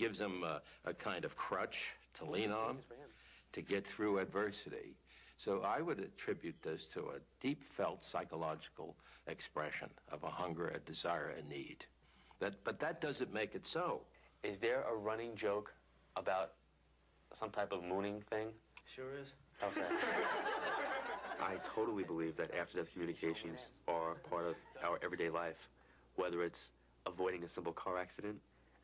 gives them a kind of crutch to lean on to get through adversity. So I would attribute this to a deep-felt psychological expression of a hunger, a desire, a need. But that doesn't make it so. Is there a running joke about some type of mooning thing? Sure is. Okay. I totally believe that after-death communications are part of our everyday life, whether it's avoiding a simple car accident,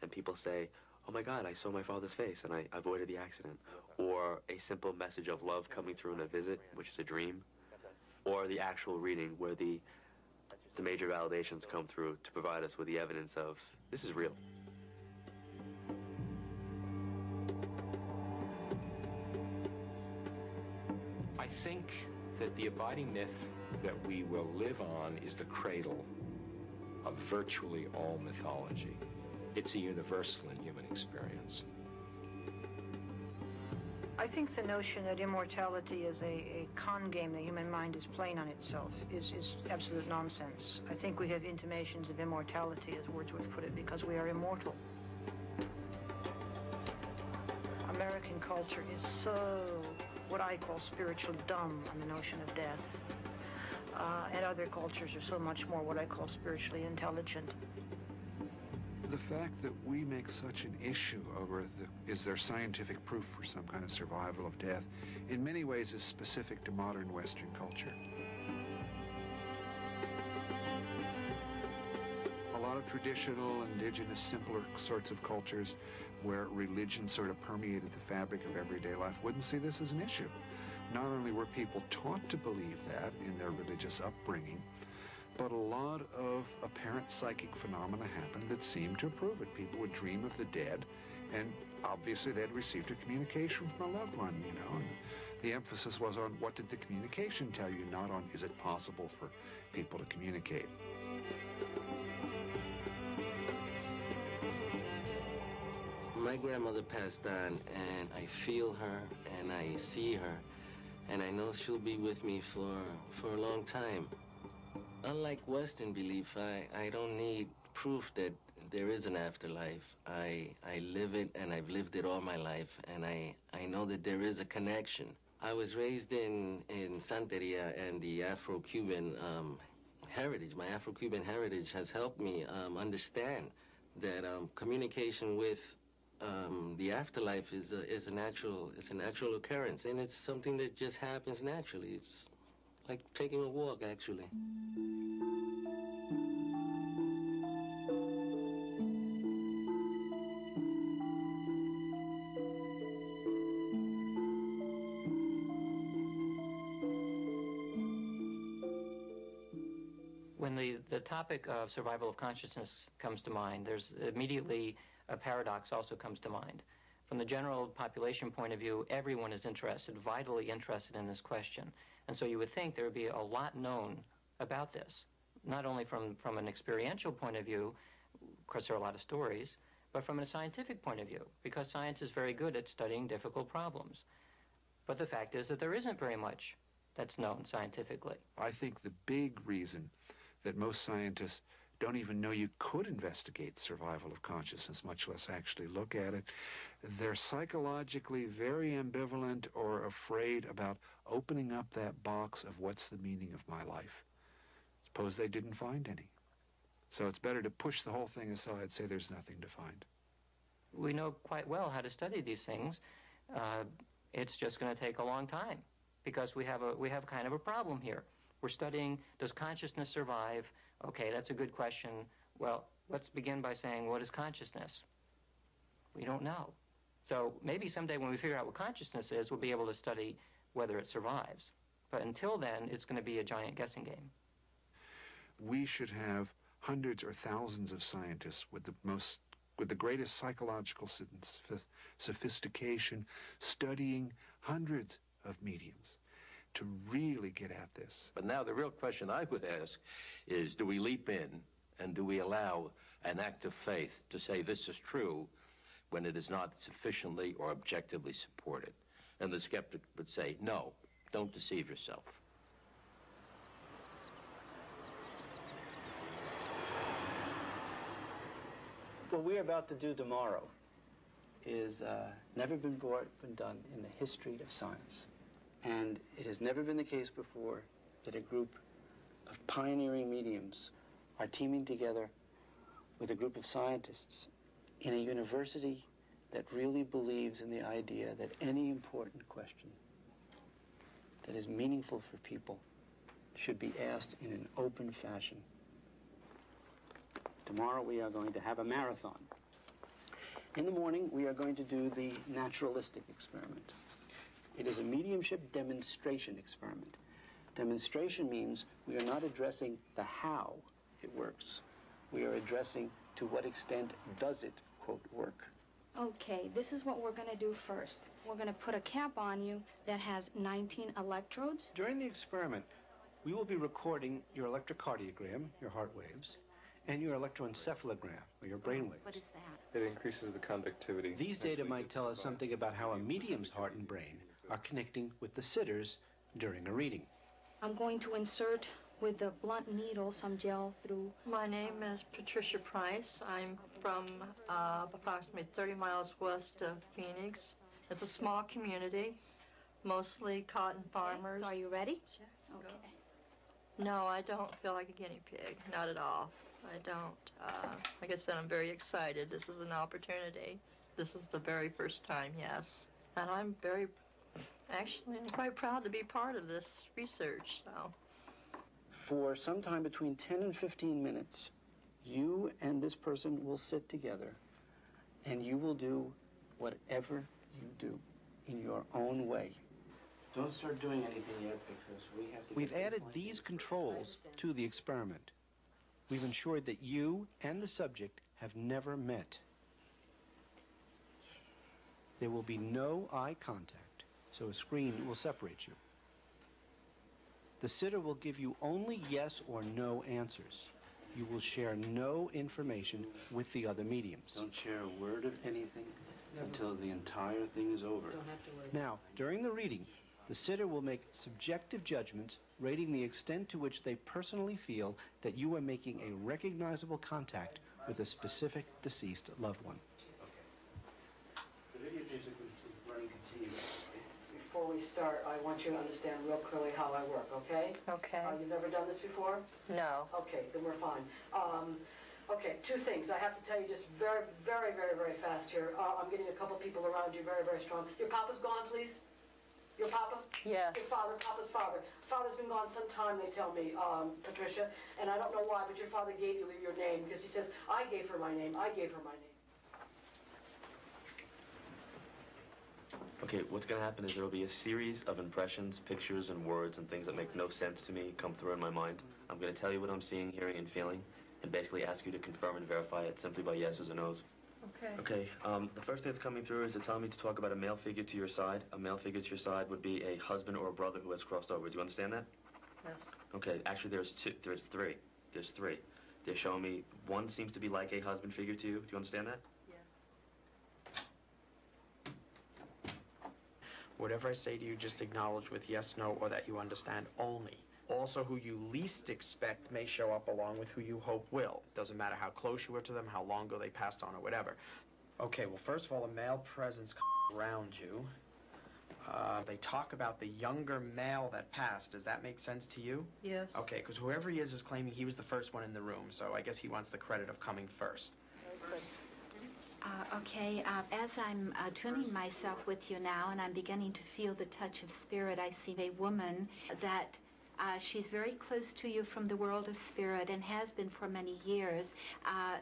and people say, oh my God, I saw my father's face and I avoided the accident, or a simple message of love coming through in a visit, which is a dream, or the actual reading where the major validations come through to provide us with the evidence of this is real. I think that the abiding myth that we will live on is the cradle of virtually all mythology. It's a universal in human experience. I think the notion that immortality is a con game the human mind is playing on itself is absolute nonsense. I think we have intimations of immortality, as Wordsworth put it, because we are immortal. American culture is so, what I call spiritual dumb on the notion of death. And other cultures are so much more what I call spiritually intelligent. The fact that we make such an issue over is there scientific proof for some kind of survival of death, in many ways is specific to modern Western culture. A lot of traditional, indigenous, simpler sorts of cultures where religion sort of permeated the fabric of everyday life wouldn't see this as an issue. Not only were people taught to believe that in their religious upbringing, but a lot of apparent psychic phenomena happened that seemed to prove it. People would dream of the dead, and obviously they'd received a communication from a loved one, you know, and the emphasis was on what did the communication tell you, not on is it possible for people to communicate. My grandmother passed on, and I feel her, and I see her, and I know she'll be with me for a long time. Unlike Western belief, I don't need proof that there is an afterlife. I live it, and I've lived it all my life, and I know that there is a connection. I was raised in Santeria, and the Afro-Cuban heritage, my Afro-Cuban heritage has helped me understand that communication with the afterlife is a natural occurrence, and it's something that just happens naturally. It's like taking a walk, actually. When the topic of survival of consciousness comes to mind, there's immediately a paradox also comes to mind. From the general population point of view, everyone is interested, vitally interested in this question. And so you would think there would be a lot known about this, not only from an experiential point of view, of course there are a lot of stories, but from a scientific point of view, because science is very good at studying difficult problems. But the fact is that there isn't very much that's known scientifically. I think the big reason that most scientists don't even know you could investigate survival of consciousness, much less actually look at it. They're psychologically very ambivalent or afraid about opening up that box of what's the meaning of my life. Suppose they didn't find any. So it's better to push the whole thing aside, say there's nothing to find. We know quite well how to study these things. It's just going to take a long time because we have kind of a problem here. We're studying, does consciousness survive? Okay, that's a good question. Well, let's begin by saying, what is consciousness? We don't know. So maybe someday when we figure out what consciousness is, we'll be able to study whether it survives. But until then, it's going to be a giant guessing game. We should have hundreds or thousands of scientists with the greatest psychological sophistication studying hundreds of mediums to really get at this. But now the real question I would ask is, do we leap in and do we allow an act of faith to say this is true when it is not sufficiently or objectively supported? And the skeptic would say, no, don't deceive yourself. What we're about to do tomorrow is never been done in the history of science. And it has never been the case before that a group of pioneering mediums are teaming together with a group of scientists in a university that really believes in the idea that any important question that is meaningful for people should be asked in an open fashion. Tomorrow we are going to have a marathon. In the morning, we are going to do the naturalistic experiment. It is a mediumship demonstration experiment. Demonstration means we are not addressing the how it works. We are addressing to what extent does it, quote, work. Okay, this is what we're going to do first. We're going to put a cap on you that has 19 electrodes. During the experiment, we will be recording your electrocardiogram, your heart waves, and your electroencephalogram, or your brain waves. What is that? It increases the conductivity. These data might tell us something about how a medium's heart and brain are connecting with the sitter's during a reading. I'm going to insert with the blunt needle some gel through. My name is Patricia Price. I'm from approximately 30 miles west of Phoenix. It's a small community, mostly cotton farmers. Okay, so are you ready? Yes. Okay. No, I don't feel like a guinea pig, not at all. I don't. Like I said, I'm very excited. This is an opportunity. This is the very first time, yes. And I'm quite proud to be part of this research, so. For sometime between 10 and 15 minutes, you and this person will sit together and you will do whatever you do in your own way. Don't start doing anything yet because we have to... We've added these controls to the experiment. We've ensured that you and the subject have never met. There will be no eye contact, so a screen will separate you. The sitter will give you only yes or no answers. You will share no information with the other mediums. Don't share a word of anything until the entire thing is over. Don't have to worry. Now, during the reading, the sitter will make subjective judgments rating the extent to which they personally feel that you are making a recognizable contact with a specific deceased loved one. The videotapes are running continuously. Before we start, I want you to understand real clearly how I work, okay? Okay. You've never done this before? No. Okay, then we're fine. Okay, two things. I have to tell you just very, very, very, very fast here. I'm getting a couple people around you very, very strong. Your papa's gone, please? Your papa? Yes. Your father, papa's father. Father's been gone some time, they tell me, Patricia, and I don't know why, but your father gave you your name because he says, I gave her my name, I gave her my name. Okay, what's going to happen is there will be a series of impressions, pictures, and words and things that make no sense to me come through in my mind. I'm going to tell you what I'm seeing, hearing, and feeling, and basically ask you to confirm and verify it simply by yeses or nos. Okay. Okay, the first thing that's coming through is it's telling me to talk about a male figure to your side. A male figure to your side would be a husband or a brother who has crossed over. Do you understand that? Yes. Okay, actually there's three. There's three. They're showing me one seems to be like a husband figure to you. Do you understand that? Whatever I say to you, just acknowledge with yes, no, or that you understand only. Also, who you least expect may show up along with who you hope will. Doesn't matter how close you were to them, how long ago they passed on, or whatever. Okay, well, first of all, a male presence around you. They talk about the younger male that passed. Does that make sense to you? Yes. Okay, because whoever he is claiming he was the first one in the room, so I guess he wants the credit of coming first. Okay, as I'm tuning myself with you now and I'm beginning to feel the touch of spirit, I see a woman that she's very close to you from the world of spirit and has been for many years.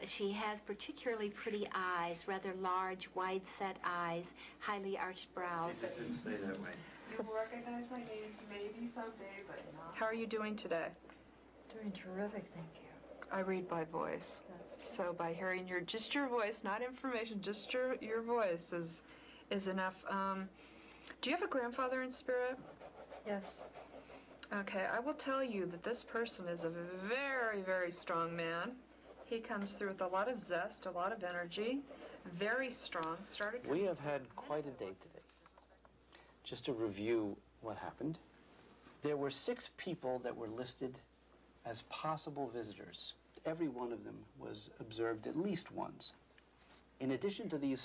She has particularly pretty eyes, rather large, wide-set eyes, highly arched brows. Stay that way. You will recognize my names maybe someday, but not. How are you doing today? Doing terrific, thank you. I read by voice. So by hearing your voice, not information, just your voice is enough. Do you have a grandfather in spirit? Yes. Okay, I will tell you that this person is a very, very strong man. He comes through with a lot of zest, a lot of energy, very strong. We have had quite a day today. Just to review what happened, there were 6 people that were listed as possible visitors. Every one of them was observed at least once. In addition to these